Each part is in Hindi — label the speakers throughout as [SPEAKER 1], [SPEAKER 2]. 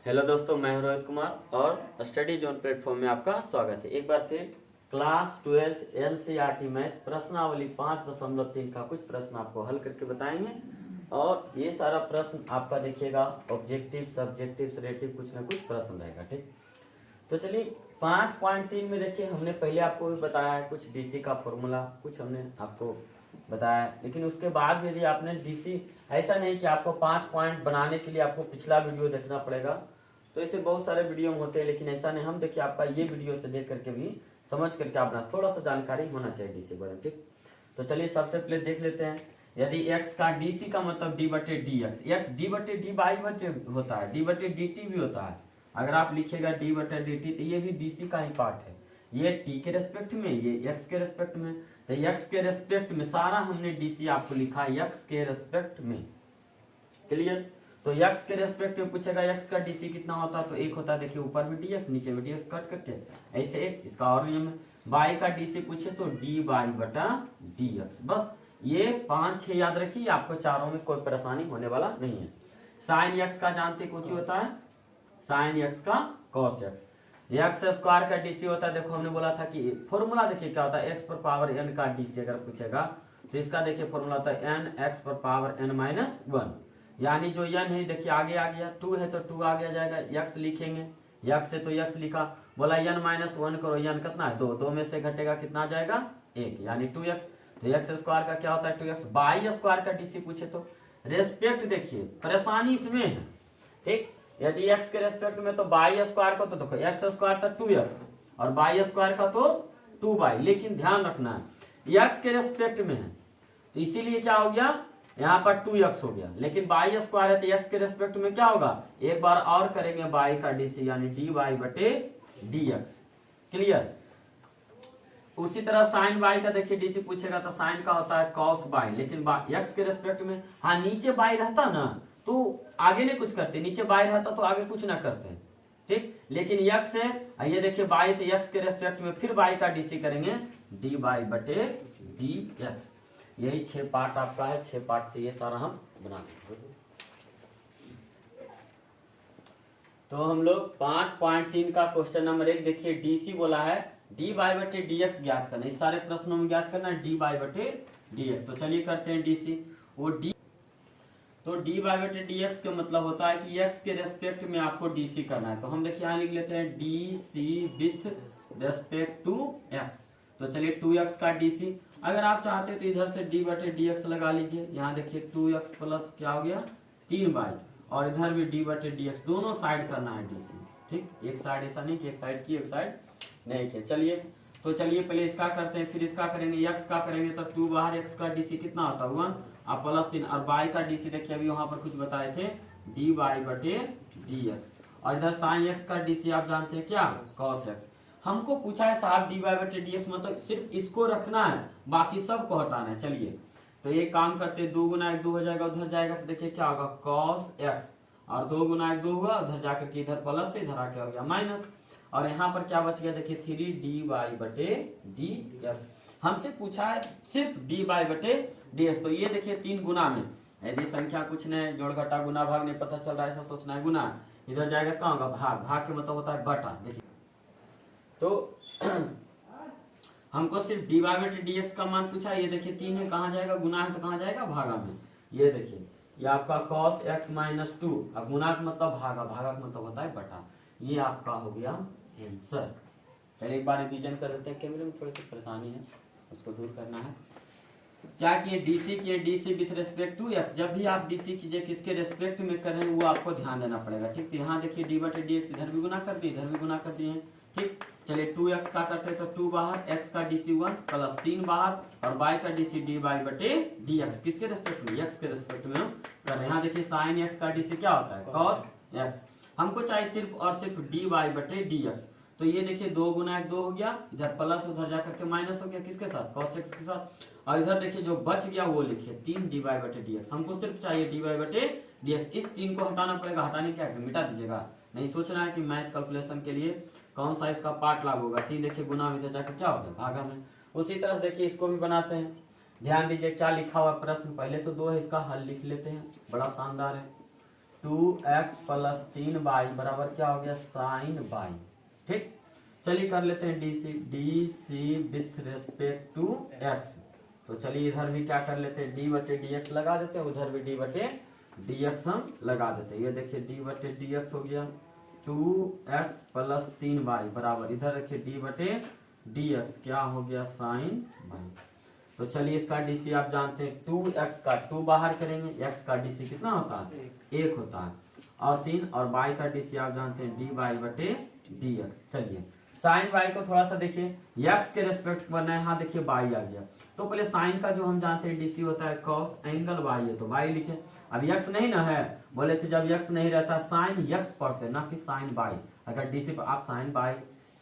[SPEAKER 1] हेलो दोस्तों, मैं हूं रोहित कुमार और स्टडी जोन प्लेटफॉर्म में आपका स्वागत है। एक बार फिर क्लास 12 एनसीईआरटी मैथ प्रश्नावली 5.3 का कुछ प्रश्न आपको हल करके बताएंगे और ये सारा प्रश्न आपका देखिएगा ऑब्जेक्टिव, सब्जेक्टिव, सरेटिव कुछ ना कुछ प्रश्न रहेगा। ठीक, तो चलिए 5.3 में देखिए, हमने पहले आपको भी बताया है कुछ डीसी का फॉर्मूला, कुछ हमने आपको बताया, लेकिन उसके बाद भी यदि आपने डीसी, ऐसा नहीं कि आपको 5 पॉइंट बनाने के लिए आपको पिछला वीडियो देखना पड़ेगा, तो ऐसे बहुत सारे वीडियो होते हैं, लेकिन ऐसा नहीं। हम देखिए आपका ये वीडियो से देख करके भी समझ करके आप बना, थोड़ा सा जानकारी होना चाहिए डीसी बारे में। ठीक, तो चलिए सबसे पहले देख लेते हैं। यदि x का डीसी का मतलब डी बटे डी एक्स, एक्स डी बटे डी बाई बटे होता है, डी बटे डी टी भी होता है। अगर आप लिखिएगा डी बटे डी टी, तो ये भी डीसी का ही पार्ट है। ये टी के रेस्पेक्ट में, ये एक्स के रेस्पेक्ट में। तो एक्स के रेस्पेक्ट में सारा हमने डीसी आपको लिखा है एक्स के रेस्पेक्ट में। क्लियर? तो एक्स के रेस्पेक्ट में पूछेगा एक्स का डीसी कितना होता है, तो एक होता है, देखिए ऊपर भी डीएक्स नीचे भी डीएक्स, कट करके ऐसे एक। इसका और नियम है, बाई का डीसी पूछे तो डी बाई बटा डीएक्स। बस ये 5-6 याद रखिए, आपको चारों में कोई परेशानी होने वाला नहीं है। साइन एक्स का जानते कुछ होता है, साइन एक्स का कॉस एक्स। एक्स स्क्वायर का डीसी होता है, देखो हमने बोला था कि फॉर्मूला देखिए क्या होता है, एक्स पर पावर एन का डीसी अगर पूछेगा तो इसका देखिए फॉर्मूला होता है एन एक्स पर पावर एन माइनस 1। यानी जो एन है देखिए आगे आ गया, 2 है तो 2 आगे आ जाएगा, एक्स लिखेंगे, एक्स है तो एक्स लिखा, बोला एन माइनस 1 करो, एन कितना है 2, 2 में से घटेगा कितना आ जाएगा 1, यानी 2x। तो एक्स स्क्वायर का क्या होता है 2x। बाई स्क्वायर का डीसी पूछे तो रेस्पेक्ट देखिए परेशानी इसमें है। ठीक, यदि x के रेस्पेक्ट में तो बाई स्क्वायर का तो देखो एक्स स्क्वायर था 2x और बाई स्क्वायर का तो 2y, लेकिन ध्यान रखना है x के रेस्पेक्ट में है तो इसीलिए क्या हो गया, यहाँ पर 2x हो गया, लेकिन बाई स्क्वायर है तो x के रेस्पेक्ट में क्या होगा, एक बार और करेंगे बाई का डीसी, यानी डी बाई बटे डी एक्स। क्लियर? उसी तरह साइन बाई का देखिए डीसी पूछेगा तो साइन का होता है कॉस बाई, लेकिन एक्स के रेस्पेक्ट में, हाँ नीचे बाई रहता ना तो आगे नहीं कुछ करते, नीचे बाई रहता तो आगे कुछ ना करते। ठीक, लेकिन एक्स है, ये देखिए बाई, तो एक्स के रेस्पेक्ट में फिर बाई का डीसी करेंगे डी बाई बटे डी एक्स। यही 6 पार्ट आपका है, 6 पार्ट से ये सारा हम बना देंगे। तो हम लोग 5.3 का क्वेश्चन नंबर 1 देखिए, डीसी बोला है डी बाई बटे डी एक्स ज्ञात करना। इस सारे प्रश्नों में ज्ञात करना है डी बाई बटे डी एक्स। तो चलिए करते हैं डीसी। वो डी, तो डी बाई बटे डी एक्स का मतलब होता है कि एक्स के रेस्पेक्ट में आपको डीसी करना है। तो हम देखिए यहाँ लिख लेते हैं DC with respect to X. तो चलिए 2x का डीसी, अगर आप चाहते हैं तो इधर से डी बटे डी एक्स लगा लीजिए। यहाँ देखिए 2x प्लस क्या हो गया 3y, और इधर भी डी बटे डी एक्स, दोनों साइड करना है डीसी। ठीक, एक साइड ऐसा नहीं कि एक साइड की एक साइड नहीं किया। चलिए तो चलिए पहले इसका करते हैं, फिर इसका करेंगे, एक्स का करेंगे तो 2 बाहर, एक्स का डीसी कितना होता है 1 और प्लस 3, और बाई का डीसी देखिए अभी वहां पर कुछ बताए थे डी बाई बटे डी एक्स, और इधर साइन एक्स का डीसी आप जानते हैं क्या कॉस एक्स। हमको पूछा है साहब डी बाई बटे डी एक्स, मतलब सिर्फ इसको रखना है, बाकी सब को हटाना है। चलिए तो एक काम करते हैं, 2 गुना 1 2 हो जाएगा, उधर जाएगा तो देखिए क्या होगा कॉस एक्स, और 2 गुना 1 2 हुआ, उधर जाकर के इधर प्लस से इधर आके हो गया माइनस, और यहाँ पर क्या बच गया देखिए 3 डी बाई बटे डी एक्स। हमसे पूछा है सिर्फ डी बाई बटे डी एक्स, तो ये देखिए 3 गुना में, यदि संख्या कुछ नहीं, जोड़ घटा गुना भाग नहीं पता चल रहा है, ऐसा सोचना है, गुना इधर जाएगा कहाँ होगा भाग, भाग के मतलब होता है बटा। देखिए तो हमको सिर्फ डी बाई बटे डी एक्स का मान पूछा, ये देखिए 3 है, कहाँ जाएगा गुना है तो कहाँ जाएगा भागा में। ये देखिए ये आपका cos x माइनस 2, अब गुना का मतलब भागा, भागा का मतलब होता है बटा। ये आपका हो गया आंसर। चलिए एक बार रिवीजन कर लेते हैं, कैमरे में थोड़ी सी परेशानी है, उसको दूर करना है। क्या किए, डीसी किए, DC with respect to X. जब भी आप डीसी कीजिए किसके रेस्पेक्ट में करें वो आपको ध्यान देना पड़ेगा। ठीक, तो यहाँ देखिए डी बटे डी एक्स, इधर भी गुना कर दिए, इधर भी गुना कर दिए। ठीक, चलिए 2x का करते हैं तो 2 बाहर, x का डीसी 1 प्लस 3 बाहर, और y का डीसी डी बाई बटे डी एक्स, किसके रेस्पेक्ट में x के रेस्पेक्ट में हम कर रहे हैं। यहाँ देखिए साइन x का डीसी क्या होता है cos x, हमको चाहिए सिर्फ और सिर्फ डी बाई बटे डी एक्स। तो ये देखिए 2 गुना 1 2 हो गया, इधर प्लस उधर जाकर के माइनस हो गया, किसके साथ cos x के साथ, और इधर देखिए जो बच गया वो लिखिए 3 डी बाई बटे डी एक्स। हमको सिर्फ चाहिए डी बाई बटे डी एक्स, इस 3 को हटाना पड़ेगा, हटाने क्या मिटा दीजिएगा, नहीं सोचना है कि मैथ कैलकुलेशन के लिए कौन सा इसका पार्ट लागू होगा। 3 देखिए गुना में जाकर क्या हो गया भागा में। उसी तरह से देखिए इसको भी बनाते हैं, ध्यान दीजिए क्या लिखा हुआ प्रश्न, पहले तो 2 है, इसका हल लिख लेते हैं, बड़ा शानदार है। 2x प्लस 3y बराबर क्या हो गया साइन y। ठीक, चलिए कर लेते हैं D with respect to x। तो चलिए इधर भी क्या कर लेते हैं डी बटे डी एक्स लगा देते हैं, उधर भी डी बटे डी एक्स हम लगा देते हैं। ये देखिए डी बटे डी एक्स हो गया 2x प्लस 3y बराबर इधर रखिए डी बटे डी एक्स क्या हो गया साइन y। तो चलिए इसका डीसी आप जानते हैं 2x का 2 बाहर करेंगे, x का डीसी कितना होता है 1 होता है, और 3, और y का डीसी आप जानते हैं डी वाई बटे डी एक्स। चलिए साइन y को थोड़ा सा देखिए x के रेस्पेक्ट बनना है, यहाँ देखिए y आ गया। तो पहले साइन का जो हम जानते हैं डीसी होता है cos एंगल y है तो y लिखे। अब x नहीं ना है, बोले थे जब x नहीं रहता साइन x पढ़ते ना कि साइन y। अगर डीसी पर आप साइन y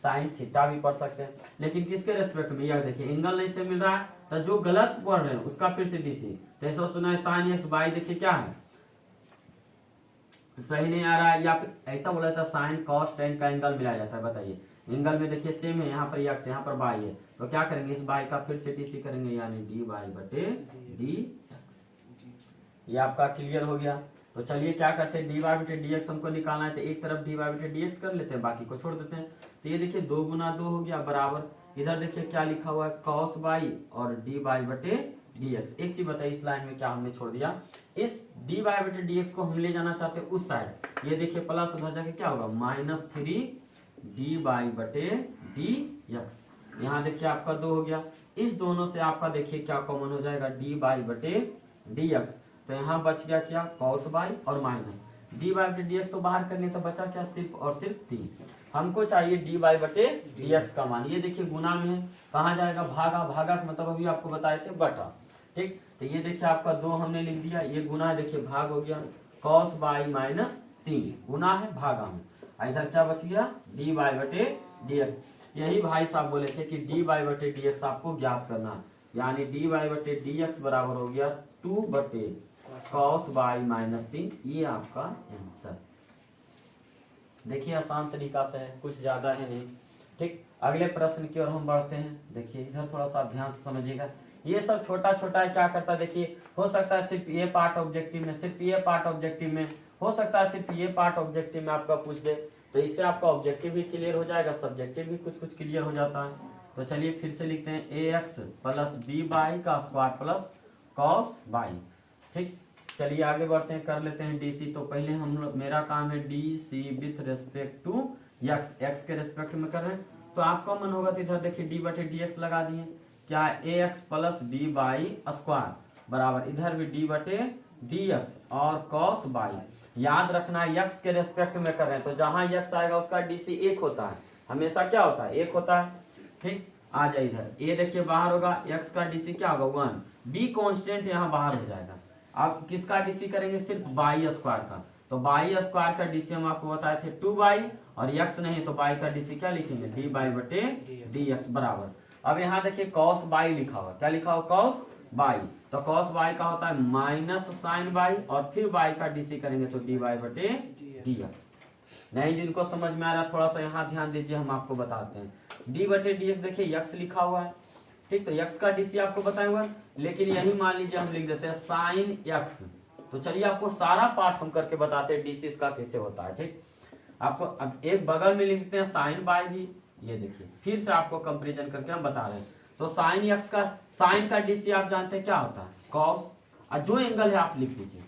[SPEAKER 1] साइन थीटा भी पढ़ सकते हैं, लेकिन किसके रेस्पेक्ट में, यह देखिए एंगल नहीं से मिल रहा है तो जो गलत पढ़ रहे हैं उसका फिर से डीसी। तो ऐसा सुना है साइन एक्स बाई देखिए क्या है सही नहीं आ रहा है, या फिर ऐसा बोला था साइन कॉस टेन का एंगल मिलाया जाता है। बताइए एंगल में देखिए सेम है, यहाँ पर एक्स यहाँ पर बाई है, तो क्या करेंगे इस बाई का फिर से डीसी करेंगे यानी डी वाई बटे डी एक्स। ये आपका क्लियर हो गया। तो चलिए क्या करते हैं डी वाई बटे डी एक्स हमको निकालना है, तो एक तरफ डी वाई बटे डी एक्स कर लेते हैं, बाकी को छोड़ देते हैं। तो ये देखिए 2 गुना 2 हो गया बराबर इधर देखिए क्या लिखा हुआ है cos y और डी वाई बटे डी एक्स। एक चीज बताइए इस लाइन में क्या हमने छोड़ दिया, इस डी वाई बटे डी एक्स को हम ले जाना चाहते हैं उस साइड। ये देखिए प्लस उधर जाके क्या होगा -3 डी वाई बटे डी एक्स। यहाँ देखिए आपका 2 हो गया, इस दोनों से आपका देखिए क्या कॉमन हो जाएगा डी वाई बटे डी एक्स। तो यहाँ बच गया क्या cos y और माइनस डी वाई बटे डी एक्स, तो बाहर करने तो बचा क्या सिर्फ और सिर्फ 3। हमको चाहिए डी वाई बटे डी एक्स का मान। ये देखिए गुना में है, कहाँ जाएगा भागा, भागा का मतलब अभी आपको बताए थे बटा। ठीक, तो ये देखिए आपका 2 हमने लिख दिया, ये गुना है देखिए भाग हो गया cos y माइनस 3 गुना है भागा में, इधर क्या बच गया डी वाई बटे डी एक्स। यही भाई साहब बोले थे कि डी वाई बटे डी एक्स आपको ज्ञात करना, यानी डी वाई बटे डी एक्स बराबर हो गया 2 बटे cos y माइनस 3। ये आपका आंसर। देखिए आसान तरीका से है, कुछ ज्यादा है नहीं। ठीक, अगले प्रश्न की ओर हम बढ़ते हैं। देखिए इधर थोड़ा सा ध्यान से समझिएगा, ये सब छोटा छोटा है क्या करता है देखिए, हो सकता है सिर्फ ये पार्ट ऑब्जेक्टिव में, सिर्फ ये पार्ट ऑब्जेक्टिव में, हो सकता है सिर्फ ये पार्ट ऑब्जेक्टिव में आपका पूछ दे, तो इससे आपका ऑब्जेक्टिव भी क्लियर हो जाएगा, सब्जेक्टिव भी कुछ कुछ क्लियर हो जाता है। तो चलिए फिर से लिखते हैं ए एक्स प्लस बी वाई का स्क्वायर प्लस कॉस वाई। ठीक, चलिए आगे बढ़ते हैं, कर लेते हैं डीसी। तो पहले हम लोग मेरा काम है DC with respect to X, X के रेस्पेक्ट में कर रहे हैं, तो आपका मन होगा तो इधर देखिए डी बटे डी एक्स लगा दिए, क्या a x plus b y square बराबर इधर भी डी बटे डी एक्स और कॉस वाई। याद रखना है एक्स के रेस्पेक्ट में कर रहे हैं, तो जहां एक्स आएगा उसका डीसी 1 होता है, हमेशा क्या होता है 1 होता है। ठीक, आ जाए इधर, ए देखिए बाहर होगा, एक्स का डीसी क्या होगा 1, बी कॉन्स्टेंट यहाँ बाहर हो जाएगा। आप किसका डीसी करेंगे सिर्फ बाई स्क्वायर का, तो बाई स्क्वायर का डीसी हम आपको बताए थे 2y, और x नहीं तो y का डीसी क्या लिखेंगे डी बाई बटे डी एक्स बराबर। अब यहाँ देखिए cos y लिखा हुआ, क्या लिखा हुआ cos y, तो cos y का होता है माइनस साइन y, और फिर y का डीसी करेंगे तो डी वाई बटे डी एक्स। नहीं जिनको समझ में आ रहा थोड़ा सा यहाँ ध्यान दीजिए, हम आपको बताते हैं। डी बटे डी एक्स देखिए x लिखा हुआ है, ठीक, तो x का डीसी आपको बताया हुआ, लेकिन यही मान लीजिए हम लिख देते हैं साइन x। तो चलिए आपको सारा पार्ट हम करके बताते हैं डीसी इसका कैसे होता है। ठीक, आपको अब एक बगल में लिखते हैं साइन बाय भी, ये देखिए फिर से आपको कंपैरिजन करके हम बता रहे हैं। तो साइन x का, साइन का डीसी आप जानते हैं क्या होता है कॉस, और जो एंगल है आप लिख लीजिए।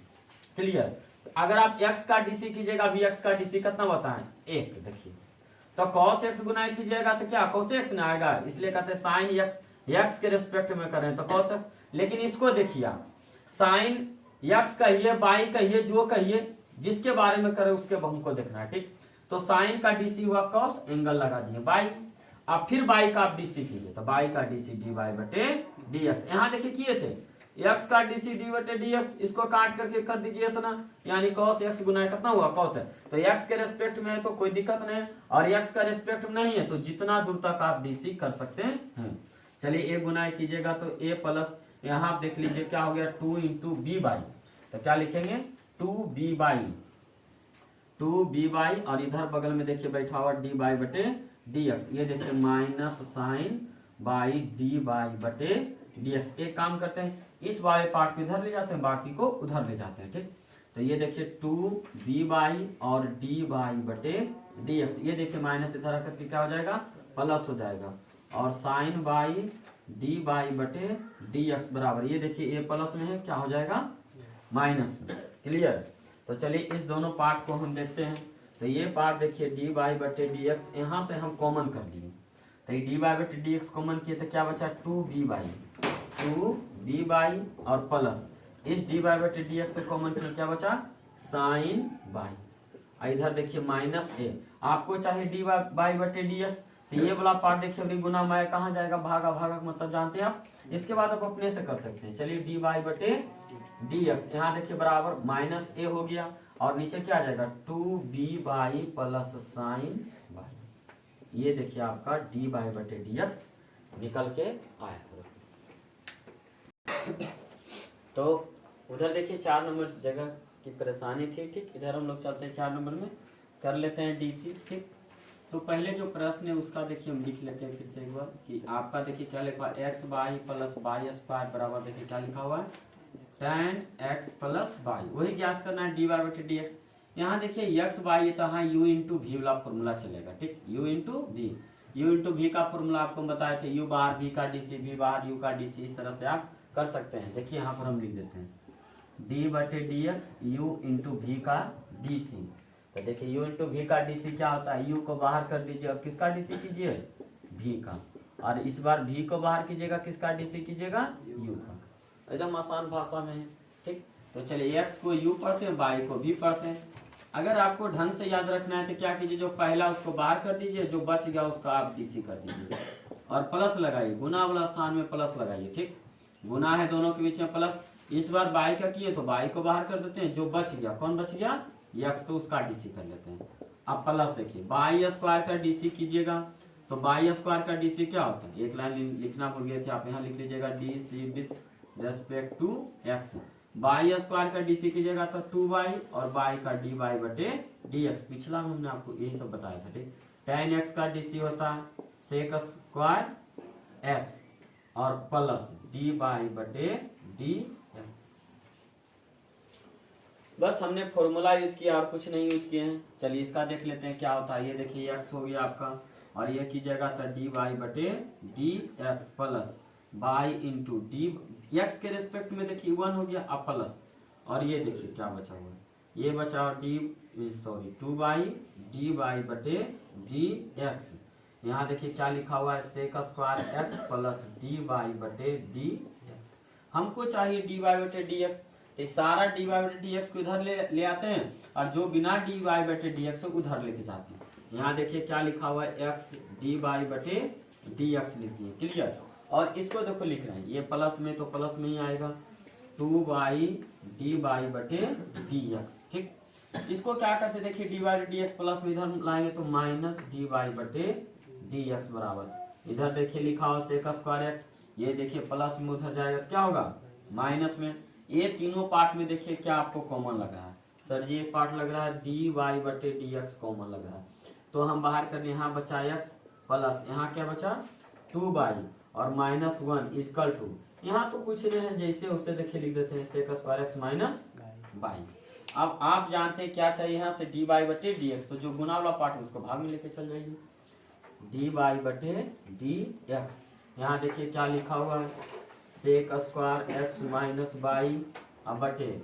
[SPEAKER 1] क्लियर, अगर आप x का डीसी कीजिएगा भी x का डीसी कितना बताएं 1, देखिए तो cos x गुना कीजिएगा तो क्या cos x ना आएगा, इसलिए कहते हैं साइन x, x के रेस्पेक्ट में करें तो cos x। लेकिन इसको देखिए आप साइन x कहिए बाई कहिए जो कहिए जिसके बारे में करें उसके हमको देखना है। ठीक, तो साइन का डीसी हुआ cos, एंगल लगा दिए बाई, अब फिर बाई का आप डीसी कीजिए तो बाई का डीसी डी वाई बटे डी एक्स। यहाँ देखिए किए थे x का डीसी डी बटे डी एक्स, इसको काट करके कर दीजिए इतना, यानी cos x गुना कितना हुआ cos है, तो x के रेस्पेक्ट में है तो कोई दिक्कत नहीं, और x का रेस्पेक्ट में नहीं है तो जितना दूर तक आप डीसी कर सकते हैं। चलिए a गुना कीजिएगा तो a प्लस यहाँ आप देख लीजिए क्या हो गया 2 इंटू बी बाई, तो क्या लिखेंगे 2b बाई, और इधर बगल में देखिए बैठा हुआ डी बाई बटे डी एक्स, ये देखिए minus sign by D by बटे डी एक्स। एक काम करते हैं इस वाले पार्ट को इधर ले जाते हैं, बाकी को उधर ले जाते हैं। ठीक, तो ये देखिए 2b/, और dy/dx, ये देखिए माइनस इधर आकर के क्या हो जाएगा, प्लस हो जाएगा, और sin/dy/dx बराबर, ये देखिए a प्लस में है, क्या हो जाएगा, माइनस में। क्लियर। तो चलिए इस दोनों पार्ट को हम देखते हैं। तो ये पार्ट देखिए dy/dx, यहाँ से हम कॉमन कर लिए, तो ये dy/dx कॉमन किए तो क्या बचा, 2b/, और प्लस इस dy/dx से कॉमन किए क्या बचा, sin/, इधर देखिए माइनस a, आपको चाहिए dy/dx, तो ये वाला पार्ट देखिए अभी गुना माया कहाँ जाएगा, भागा, भागा मतलब जानते हैं आप। इसके बाद आप अपने से कर सकते हैं। चलिए dy/dx यहाँ देखिए बराबर माइनस a हो गया, और नीचे क्या आ जाएगा, 2b/ प्लस sin/, ये देखिए आपका dy/dx निकल के आया। तो उधर देखिए 4 नंबर जगह की परेशानी थी, ठीक। इधर हम लोग चलते हैं 4 नंबर में, कर लेते हैं डीसी, ठीक। तो पहले जो प्रश्न है उसका देखिए हम लिख लेते हैं फिर से एक बार, कि आपका देखिए क्या लिखा है, x/y प्लस y² बराबर देखिए क्या लिखा हुआ है, tan x प्लस y, वही ज्ञात करना है dy/dx। यहाँ देखिए x/y ये तो हाँ u इंटू v वाला फॉर्मूला चलेगा, ठीक, u इंटू v का फॉर्मूला आपको बताए थे, u बार v का dc, v बार u का dc, इस तरह से आप कर सकते हैं। देखिए यहाँ पर हम लिख देते हैं d/dx u इंटू v का dc। तो देखिए u इंटू v का dc क्या होता है, u को बाहर कर दीजिए और किसका dc कीजिए, v का, और इस बार v को बाहर कीजिएगा, किसका dc कीजिएगा, u का। एकदम आसान भाषा में है, ठीक। तो चलिए x को u पढ़ते हैं, y को v पढ़ते हैं। अगर आपको ढंग से याद रखना है तो क्या कीजिए, जो पहला उसको बाहर कर दीजिए, जो बच गया उसका आप डीसी कर दीजिए, और प्लस लगाइए, गुना वाला स्थान में प्लस लगाइए, ठीक। गुना है दोनों के बीच में प्लस। इस बार बाई का किए तो बाई को बाहर कर देते हैं, जो बच गया, कौन बच गया, x, तो उसका डीसी कर लेते हैं। अब प्लस देखिए y² का डीसी कीजिएगा, तो y² का डीसी क्या होता है, एक लाइन लिखना भूल गए थे आप, यहाँ लिख लीजिएगा DC with respect to x। y² का डीसी कीजिएगा तो 2y, और y का dy/dx, पिछला में हमने आपको यही सब बताया था, ठीक। tan x का डीसी होता है sec² x, और प्लस dy/dx। बस हमने फॉर्मूला यूज किया और कुछ नहीं यूज किए हैं। चलिए इसका देख लेते हैं क्या होता है। ये देखिए x हो गया आपका, और ये कीजिएगा तो dy/dx plus y into D, x के रेस्पेक्ट में देखिए 1 हो गया, अब प्लस, और ये देखिए क्या बचा हुआ है, ये बचा 2y dy/dx। यहाँ देखिए क्या लिखा हुआ है, sec² x प्लस dy/dx। हमको चाहिए dy/dx, तो सारा dy/dx को इधर ले आते हैं, और जो बिना dy/dx उधर लेके जाते हैं। यहाँ देखिए क्या लिखा हुआ है, x dy/dx लिख दिए, क्लियर। और इसको देखो लिख रहे हैं, ये प्लस में तो प्लस में ही आएगा, 2y dy/dx, ठीक। इसको क्या करते देखिए, dy/dx प्लस में इधर लाएंगे तो माइनस dy/dx बराबर, इधर देखिए लिखा हुआ sec² x, ये देखिए प्लस में उधर जाएगा तो क्या होगा, माइनस में। ये तीनों पार्ट में देखिए क्या आपको कॉमन लग रहा है, सर जी एक पार्ट लग रहा है dy/dx कॉमन लग रहा है, तो हम बाहर कर, यहाँ बचा x प्लस यहाँ क्या बचा 2y, और -1 इजकल टू, यहाँ तो कुछ नहीं है, जैसे उससे देखिए लिख देते हैं sec² x माइनस y। अब आप जानते हैं क्या चाहिए यहाँ से, dy/dx, तो जो गुना वाला पार्ट है उसको भाग में लेके चल जाइए, dy/dx। यहाँ देखिए क्या लिखा हुआ है, sec² x माइनस y अब बटे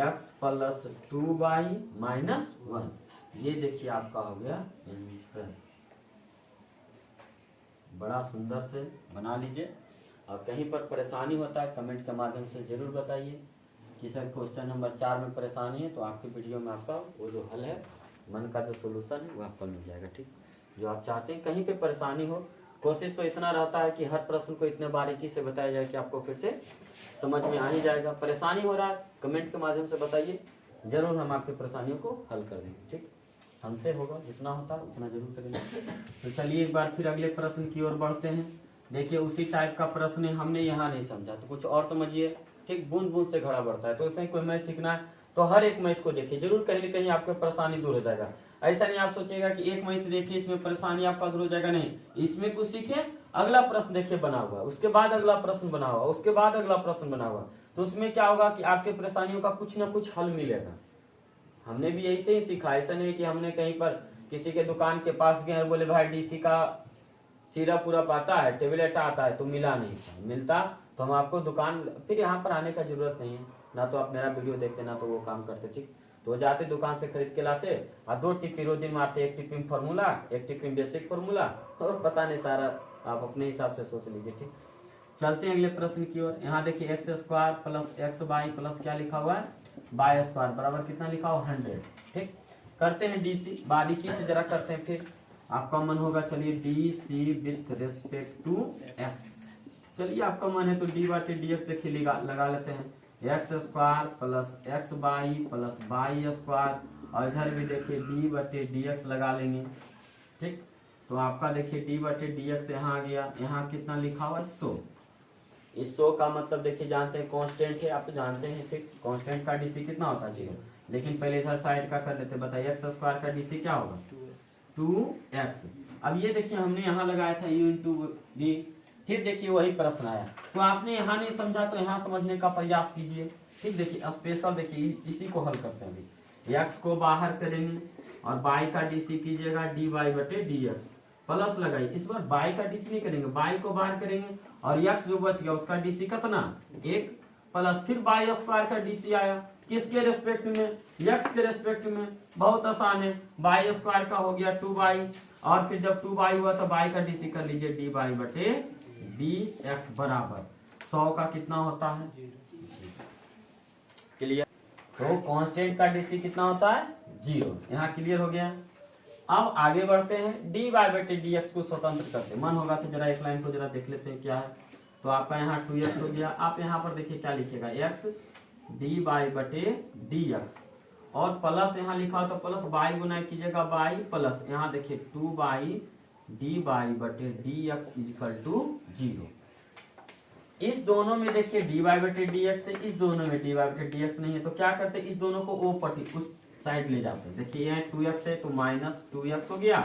[SPEAKER 1] x प्लस 2y माइनस 1, ये देखिए आपका हो गया आंसर। बड़ा सुंदर से बना लीजिए, और कहीं पर परेशानी होता है कमेंट के माध्यम से जरूर बताइए कि सर क्वेश्चन नंबर 4 में परेशानी है, तो आपकी वीडियो में आपका वो जो हल है, मन का जो सोल्यूशन है वो आपको मिल जाएगा, ठीक। जो आप चाहते हैं कहीं पे परेशानी हो, कोशिश तो इतना रहता है कि हर प्रश्न को इतने बारीकी से बताया जाए कि आपको फिर से समझ में आ ही जाएगा। परेशानी हो रहा है कमेंट के माध्यम से बताइए, जरूर हम आपकी परेशानियों को हल कर देंगे, ठीक। हमसे होगा जितना होता है उतना जरूर करेंगे। तो चलिए एक बार फिर अगले प्रश्न की ओर बढ़ते हैं। देखिए उसी टाइप का प्रश्न हमने यहाँ नहीं समझा तो कुछ और समझिए, ठीक। बूंद बूंद से घड़ा बढ़ता है, तो ऐसे ही कोई मैथ सीखना है तो हर एक मैथ को देखिए, जरूर कहीं न कहीं आपकी परेशानी दूर हो जाएगा। ऐसा नहीं आप सोचिएगा कि एक मैथ देखिए इसमें परेशानी आपका दूर हो जाएगा, नहीं, इसमें कुछ सीखे, अगला प्रश्न देखिए बना हुआ, उसके बाद अगला प्रश्न बना हुआ, उसके बाद अगला प्रश्न बना हुआ, तो उसमें क्या होगा कि आपके परेशानियों का कुछ ना कुछ हल मिलेगा। हमने भी यही से ही सीखा, ऐसा नहीं कि हमने कहीं पर किसी के दुकान के पास गए और बोले भाई डीसी का सिरप पूरप आता है, टेबलेट आता है, तो मिला नहीं था। मिलता तो हम आपको दुकान, फिर यहाँ पर आने का जरूरत नहीं है, ना तो आप मेरा वीडियो देखते ना तो वो काम करते। ठीक, तो जाते दुकान से खरीद के लाते और 2 टिप्पी रोज दिन मारते, 1 टिप्पी फार्मूला, 1 टिप्पी बेसिक फार्मूला, और पता नहीं सारा आप अपने हिसाब से सोच लीजिए। ठीक, चलते हैं अगले प्रश्न की ओर। यहाँ देखिए x square plus x by plus क्या लिखा हुआ है, बाई स्क्वायर बराबर कितना लिखा हुआ 100। ठीक, करते हैं डीसी, बारीकी से जरा करते हैं, फिर आपका मन होगा। चलिए DC with respect to X, चलिए आपका मन है तो डी बाई डी एक्स देखिए लगा लेते हैं, x square plus x by plus by square, और इधर भी देखिए डी बटे डी एक्स लगा लेंगे। ठीक, तो आपका देखिए डी बटे डी एक्स यहाँ आ गया, यहाँ कितना लिखा हुआ है 100। इस 100 का मतलब देखिए जानते हैं कांस्टेंट है, आप तो जानते हैं। ठीक, कांस्टेंट का डीसी कितना होता है 0, लेकिन पहले इधर साइड का कर लेते, बताइए एक्स स्क्वायर का डीसी क्या होगा 2x। अब ये देखिए हमने यहाँ लगाया था u इंटू डी, फिर देखिए वही प्रश्न आया, तो आपने यहाँ नहीं समझा तो यहाँ समझने का प्रयास कीजिए। ठीक, देखिए स्पेशल देखिए इसी को हल करते हैं अभी। x को बाहर करेंगे और y का डीसी कीजिएगा डी वाई बटे डी एक्स, प्लस लगाइए। इस बार y का डीसी नहीं करेंगे, y को बाहर करेंगे और x जो बच गया उसका डीसी कितना 1, प्लस फिर बाई स्क्वायर का डीसी आया, किसके रेस्पेक्ट में, x के रेस्पेक्ट में। बहुत आसान है, बाई स्क्वायर का हो गया 2y, और फिर जब 2y हुआ तो y का डीसी कर लीजिए डी वाई बटे डी एक्स बराबर 100 का कितना होता है 0। क्लियर, तो कांस्टेंट का डीसी कितना होता है 0, यहाँ क्लियर हो गया। अब आगे बढ़ते हैं, डी वाई बटे डी एक्स को स्वतंत्र करते हैं। मन होगा तो जरा एक लाइन को जरा देख लेते हैं क्या है। तो आपका यहाँ 2x हो गया, आप यहाँ पर देखिए क्या लिखेगा x डी वाई बटे डी एक्स, और प्लस यहाँ लिखा हो तो प्लस y गुना कीजिएगा y, प्लस यहाँ देखिए 2y डी वाई बटे डी एक्स इजिकल टू 0। इस दोनों में देखिए डी वाई बटे डी एक्स है, इस दोनों में डी वाई बटे डी एक्स नहीं है, तो क्या करते हैं इस दोनों को ओ पटी उस साइड ले जाते हैं। देखिए यहाँ 2x है तो माइनस 2x हो गया,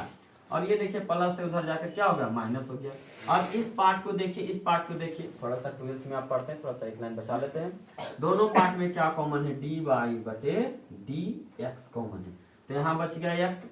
[SPEAKER 1] और ये देखिए प्लस से उधर जाकर क्या हो गया माइनस हो गया। और इस पार्ट को देखिए, इस पार्ट को देखिए, थोड़ा सा 12th में आप पढ़ते हैं, थोड़ा सा एक लाइन बचा लेते हैं। दोनों पार्ट में क्या कॉमन है, डी वाई बटे डी एक्स कॉमन है, तो यहाँ बच गया x,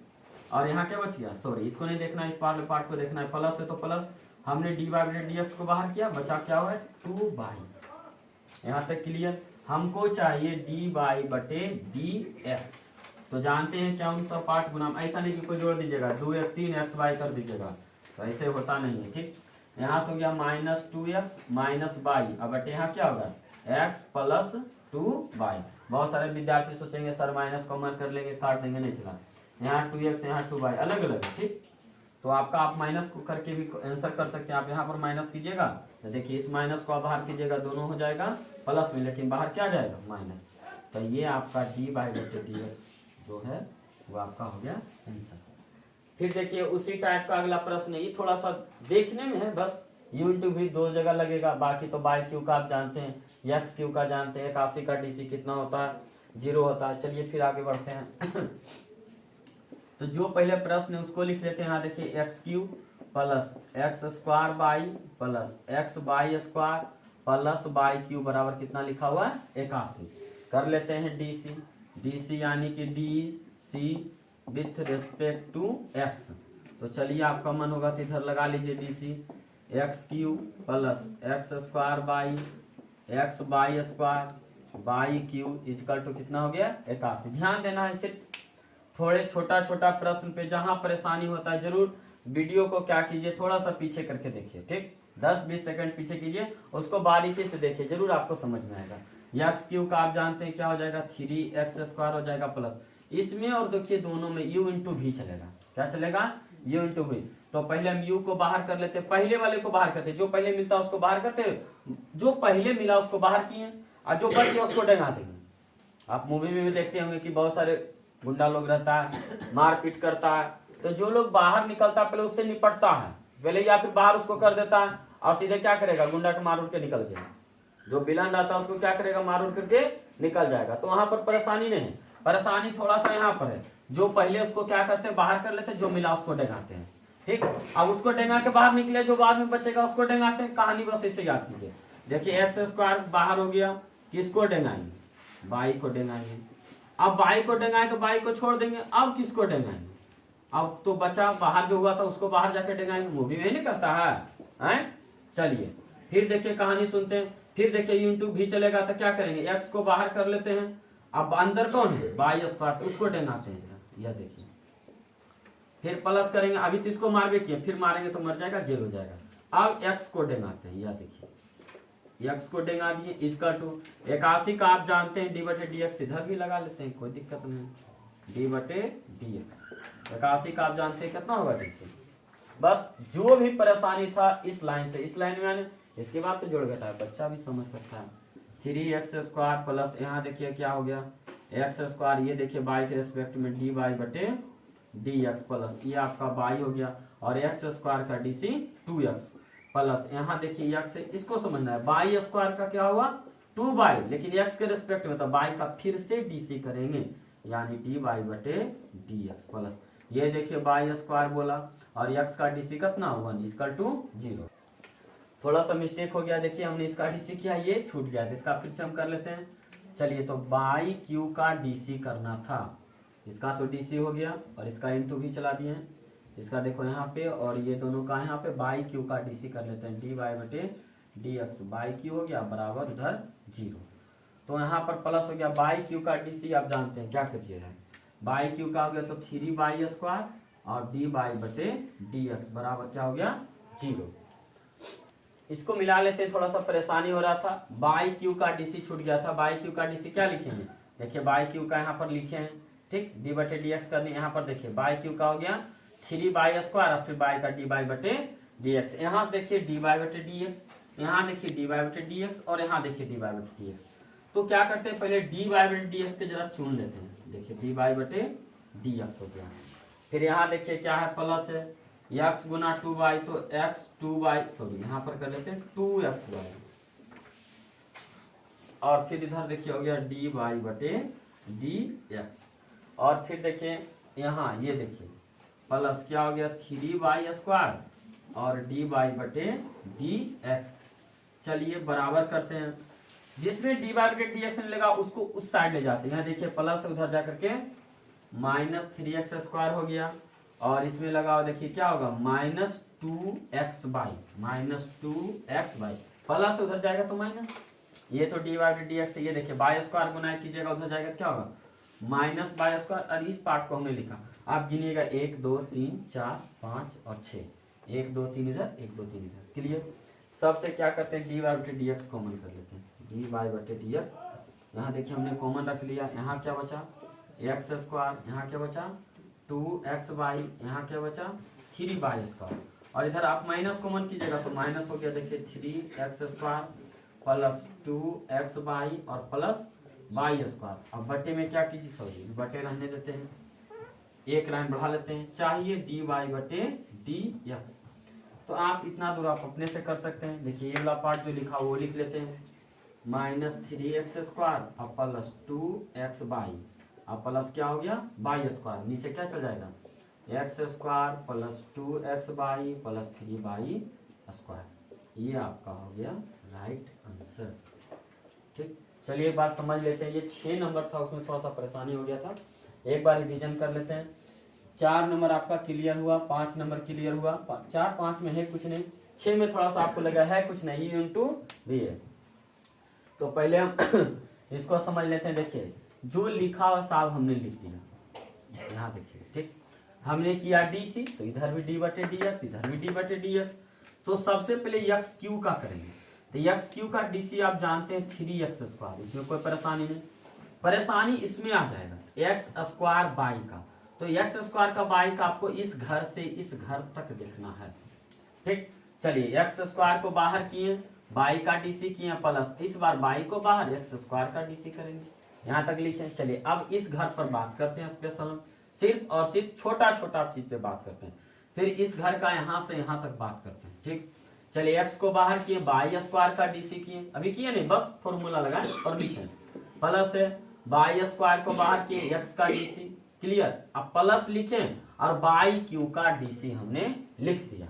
[SPEAKER 1] और यहाँ क्या बच गया, सॉरी इसको नहीं देखना, इस पार्ट को देखना है। प्लस है तो प्लस, हमने डी वाई बटे डी एक्स को बाहर किया, बचा क्या हुआ 2y। यहाँ तक क्लियर। हमको चाहिए डी वाई बटे डी एक्स, तो जानते हैं क्या उन सब पार्ट गुना, ऐसा नहीं कि कोई जोड़ दीजिएगा 2 1 3 एक्स वाई कर दीजिएगा, तो ऐसे होता नहीं है। ठीक, यहाँ से हो गया माइनस 2x माइनस वाई, अब बटे यहाँ क्या होगा x प्लस 2y। बहुत सारे विद्यार्थी सोचेंगे सर माइनस कॉमन कर लेंगे काट देंगे, नहीं चला, यहाँ 2x यहाँ 2y अलग अलग है। ठीक, तो आपका आप माइनस को करके भी आंसर कर सकते हैं। आप यहाँ पर माइनस कीजिएगा तो देखिए इस माइनस को आप बाहर कीजिएगा, दोनों हो जाएगा प्लस में, लेकिन बाहर क्या जाएगा माइनस। तो ये आपका डी वाई बटे डी एक्स जो है वो आपका हो गया आंसर। फिर देखिए उसी टाइप का अगला प्रश्न, ये थोड़ा सा देखने में है बस, यू इंटू भी 2 जगह लगेगा, बाकी तो बाई क्यू का आप जानते हैं, एक्स क्यू का जानते हैं, 81 का डीसी कितना होता है 0 होता है। चलिए फिर आगे बढ़ते हैं। तो जो पहले प्रश्न है उसको लिख लेते हैं। यहाँ देखिए x Q plus X square by plus x by square plus by Q बराबर कितना लिखा हुआ है 81। कर लेते हैं डीसी, डीसी यानी कि D C with respect to X. तो चलिए आपका मन होगा तो इधर लगा लीजिए DC, X Q plus X square by X by square by Q equal to कितना हो गया 81। ध्यान देना है सिर्फ थोड़े छोटा छोटा प्रश्न पे जहां परेशानी होता है जरूर वीडियो को क्या कीजिए थोड़ा सा पीछे करके देखिए। ठीक, 10-20 सेकंड पीछे कीजिए, उसको बारीकी से देखिए, जरूर आपको समझ में आएगा। एक्स क्यू का आप जानते हैं क्या हो जाएगा 3x स्क्वायर हो जाएगा प्लस इसमें, और देखिए दोनों में u इंटू भी चलेगा। क्या चलेगा u इंटू भी। तो पहले हम u को बाहर कर लेते, पहले वाले को बाहर करते, जो पहले मिलता है उसको बाहर करते, जो पहले मिला उसको बाहर किए, और जो बच गया उसको डंगा देंगे। आप मूवी में भी देखते होंगे कि बहुत सारे गुंडा लोग रहता है, मारपीट करता है, तो जो लोग बाहर निकलता है पहले उससे निपटता है पहले, या फिर बाहर उसको कर देता है और सीधे क्या करेगा गुंडा के मार उड़ के निकल गया। जो विलन रहता है उसको क्या करेगा मार उड़ करके निकल जाएगा। तो वहां पर परेशानी नहीं है, परेशानी थोड़ा सा यहाँ पर है, जो पहले उसको क्या करते हैं बाहर कर लेते हैं, जो मिला उसको डेंगाते हैं। ठीक, अब उसको डेंगा के बाहर निकले, जो बाद में बचेगा उसको डेंगाते हैं। कहानी बस इसे याद कीजिए। देखिए एक्स स्क्वायर बाहर हो गया, किसको डेंगाएंगे, बाई को डेंगाएंगे। अब बाई को डेंगाए तो बाई को छोड़ देंगे, अब किसको डेंगाएंगे, अब तो बचा बाहर जो हुआ था उसको बाहर जाके डेंगाएंगे, वो भी नहीं करता है? चलिए फिर देखिए कहानी सुनते हैं। फिर देखिए इंटू भी चलेगा तो क्या करेंगे, एक्स को बाहर कर लेते हैं। अब अंदर कौन है, बाई स्क्वायर, तो उसको डेंगाते हैं। यह देखिए फिर प्लस करेंगे, अभी तो इसको मारबे किए, फिर मारेंगे तो मर जाएगा, जेल हो जाएगा। अब एक्स को डेंगाते हैं, यह देखिए एक्स को डेंगा दिए, इसका टू 81 का आप जानते हैं डी बटे डी एक्स, इधर भी लगा लेते हैं, कोई दिक्कत नहीं। डी बटे डी एक्स 81 का आप जानते हैं कितना होगा, देखिए बस जो भी परेशानी था इस लाइन से इस लाइन में आने, इसके बाद तो जोड़ घटा बच्चा भी समझ सकता है। 3x² प्लस यहाँ देखिए क्या हो गया x², ये देखिए बाई के रेस्पेक्ट में डी बाई बटे डी एक्स प्लस ये आपका बाई हो गया, और x² का DC 2x प्लस यहाँ देखिए x, इसको समझना है बाई स्क्वायर का क्या हुआ 2 बाई, लेकिन x के रेस्पेक्ट में तो बाई का फिर से DC करेंगे, यानी डी बाई बटे डी एक्स प्लस ये देखिए बाई स्क्वायर बोला, और x का DC कितना हुआ 1/0। थोड़ा सा मिस्टेक हो गया, देखिए हमने इसका DC किया, ये छूट गया, इसका फिर से हम कर लेते हैं। चलिए तो बाई क्यू का DC करना था, इसका तो DC हो गया, और इसका इंटू भी चला दिए हैं, इसका देखो यहाँ पे, और ये दोनों का यहाँ पे बाई क्यू का DC कर लेते हैं, डी बाई बटे डी एक्स, बाई क्यू हो गया बराबर उधर 0, तो यहाँ पर प्लस हो गया बाई क्यू का DC आप जानते हैं क्या करिएगा, बाई क्यू का हो गया तो 3y² और डी बाई बटे डी एक्स बराबर क्या हो गया 0। इसको मिला लेते हैं, थोड़ा सा परेशानी हो रहा था, बाई क्यू का DC छूट गया था, बाई क्यू का DC क्या लिखेंगे, देखिए बाई क्यू का यहाँ पर लिखे हैं, ठीक, डी बटे डी एक्स करने, यहाँ पर देखिए बाई क्यू का हो गया 3y² और फिर बाई का डी बाई बटे डी एक्स, यहाँ से देखिए डी बाई बटे डी एक्स, यहाँ देखिए डी बाई बटे डी एक्स, और यहाँ देखिए डी बाई बटे डी एक्स। तो क्या करते हैं, पहले डी बाई बटे डी एक्स के जरा चुन लेते हैं, देखिए डी बाई बटे डी एक्स हो गया, फिर यहाँ देखिए क्या है प्लस है x गुना 2y, तो x 2y, सॉरी यहाँ पर कर लेते हैं 2xy, और फिर इधर देखिए हो गया डी बाई बटे डी एक्स, और फिर देखिए यहाँ ये देखिए प्लस क्या हो गया 3y² और डी बाई बटे डी एक्स। चलिए बराबर करते हैं, जिसमें डी बाई बटे डी एक्स मिलेगा उसको उस साइड ले जाते हैं, यहाँ देखिए प्लस उधर जाकर के -3x² हो गया, और इसमें लगा देखिए क्या होगा -2x/, प्लस उधर जाएगा तो माइनस, ये तो डी बाई डी एक्स, ये देखिए y² गुना कीजिएगा उधर जाएगा क्या होगा -y², और इस पार्ट को हमने लिखा, आप गिनिएगा 1 2 3 4 5 और 6, 1 2 3 इधर 1 2 3 इधर, क्लियर। सबसे क्या करते हैं डी बाई बटे डी एक्स कॉमन कर लेते हैं, डी बाई बटे डी एक्स, यहाँ देखिए हमने कॉमन रख लिया, यहाँ क्या बचा x², यहाँ क्या बचा 2xy, यहाँ क्या बचा 3y², और इधर आप माइनस कॉमन कीजिएगा तो माइनस हो गया, देखिए 3x² प्लस 2xy और प्लस y²। अब बटे में क्या कीजिए, सॉरी बटे रहने देते हैं, एक लाइन बढ़ा लेते हैं, चाहिए डी बाई बटे डी एक्स, तो आप इतना दूर आप अपने से कर सकते हैं। देखिए ये वाला पार्ट जो लिखा वो लिख लेते हैं, -3x² और प्लस 2xy, अब प्लस क्या हो गया y², नीचे क्या चल जाएगा x² plus 2xy plus 3y², ये आपका हो गया राइट आंसर। ठीक, चलिए एक बात समझ लेते हैं, ये 6 नंबर था, उसमें थोड़ा सा परेशानी हो गया था, एक बार रिवीजन कर लेते हैं। 4 नंबर आपका क्लियर हुआ, 5 नंबर क्लियर हुआ, 4 5 में है कुछ नहीं, 6 में थोड़ा सा आपको लगा है कुछ नहीं, इंटू भी है, तो पहले हम इसको समझ लेते हैं। देखिए जो लिखा हुआ साहब हमने लिख दिया, यहाँ देखिए ठीक, हमने किया DC, तो इधर भी डी बटे डी एक्स, इधर भी डी बटे डी एक्स, तो सबसे पहले एक्स क्यू का करेंगे, तो एक्स क्यू का DC आप जानते हैं 3x², इसमें कोई परेशानी नहीं, परेशानी इसमें आ जाएगा x² बाई का, तो x² का बाई का आपको इस घर से इस घर तक देखना है। ठीक, चलिए x² को बाहर किए, बाई का DC किए प्लस, इस बार बाई को बाहर x² का DC करेंगे, यहाँ तक लिखे। चलिए अब इस घर पर बात करते हैं स्पेशल, सिर्फ और सिर्फ छोटा छोटा चीज पे बात करते हैं, फिर इस घर का यहाँ से यहाँ तक बात करते हैं। ठीक, चलिए x को बाहर किए, y² का DC किए, अभी किए नहीं, बस फॉर्मूला लगाए और लिखे, प्लस है y² को बाहर किए, x का DC, क्लियर। अब प्लस लिखे और बाई क्यू का DC हमने लिख दिया।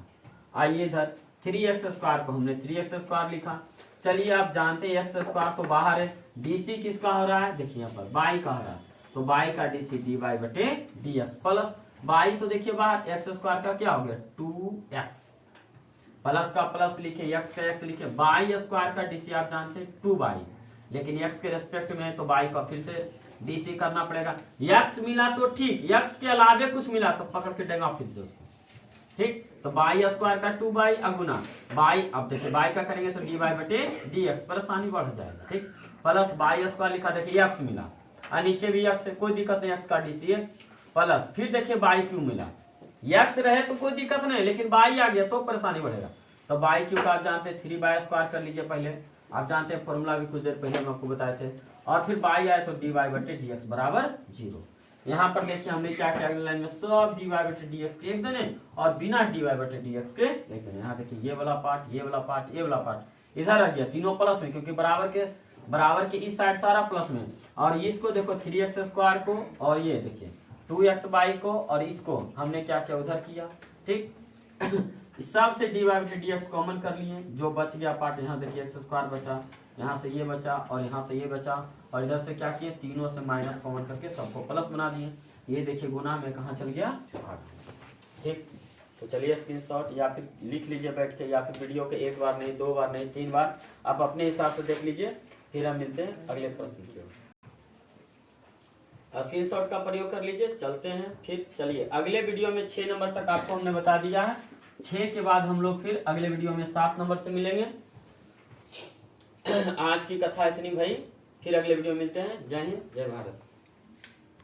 [SPEAKER 1] आइए इधर 3x² को हमने 3x² लिखा, चलिए आप जानते हैं x² तो बाहर है, डीसी किसका हो रहा है, देखिए यहाँ पर बाई का हो रहा है, तो बाई का डीसी डी वाई बटे डी एक्स प्लस बाई, तो देखिए बाहर एक्स स्क्वायर का क्या हो गया 2x, प्लस का प्लस लिखे एक्स का एक्स लिखे, बाई स्क्वायर का डीसी आप जानते हैं 2y, लेकिन एक्स के रेस्पेक्ट में तो बाई का फिर से डीसी करना पड़ेगा। एक्स मिला तो ठीक, एक्स के अलावे कुछ मिला तो पकड़ के देगा फिर से उसको, ठीक। तो बाई स्क्वायर का 2y अगुना बाई, अब देखिए बाई का करेंगे तो डी वाई बटे डी एक्स, परेशानी बढ़ जाएगा, ठीक। प्लस बाई स्क्वायर लिखा, देखिए एक्स मिला और नीचे भी एक्स, कोई दिक्कत नहीं, एक्स का डीसी है प्लस, फिर देखिए बाई क्यू मिला, एक्स रहे तो कोई दिक्कत नहीं, लेकिन बाई आ गया तो परेशानी बढ़ेगा। तो बाई क्यू का आप जानते हैं 3y² कर लीजिए, पहले आप जानते हैं फॉर्मूला भी कुछ देर पहले हम आपको बताए थे, और फिर बाई आए तो डी वाई बटे डी एक्स बराबर 0। यहाँ पर देखिए हमने क्या किया, अगले लाइन में सब डी वाई बटे डी एक्स के एक देने और बिना डी वाई बटे डी एक्स के एक देने। यहाँ देखिए ये वाला पार्ट, ये वाला पार्ट, ये वाला पार्ट इधर आ गया, तीनों प्लस में, क्योंकि बराबर के इस साइड सारा प्लस में, और इसको देखो 3x² को, और ये देखिए 2x को, और इसको हमने क्या किया उधर किया, ठीक। सब से डी वाई बटे डी एक्स कॉमन कर लिए, जो बच गया पार्ट यहाँ देखिए x² बचा, यहाँ से ये बचा और यहाँ से ये बचा, और इधर से क्या किए तीनों से माइनस कॉमन करके सबको प्लस बना दिए। ये देखिए गुना में कहाँ चल गया 8, ठीक। तो चलिए स्क्रीनशॉट या फिर लिख लीजिए बैठ के, या फिर वीडियो के एक बार नहीं, 2 बार नहीं, 3 बार आप अपने हिसाब से देख लीजिए। फिर हम मिलते हैं अगले प्रश्न की ओर, स्क्रीनशॉट का प्रयोग कर लीजिए। चलते हैं फिर, चलिए अगले वीडियो में 6 नंबर तक आपको हमने बता दिया है, 6 के बाद हम लोग फिर अगले वीडियो में 7 नंबर से मिलेंगे। आज की कथा इतनी भाई, फिर अगले वीडियो में मिलते हैं। जय हिंद, जय भारत।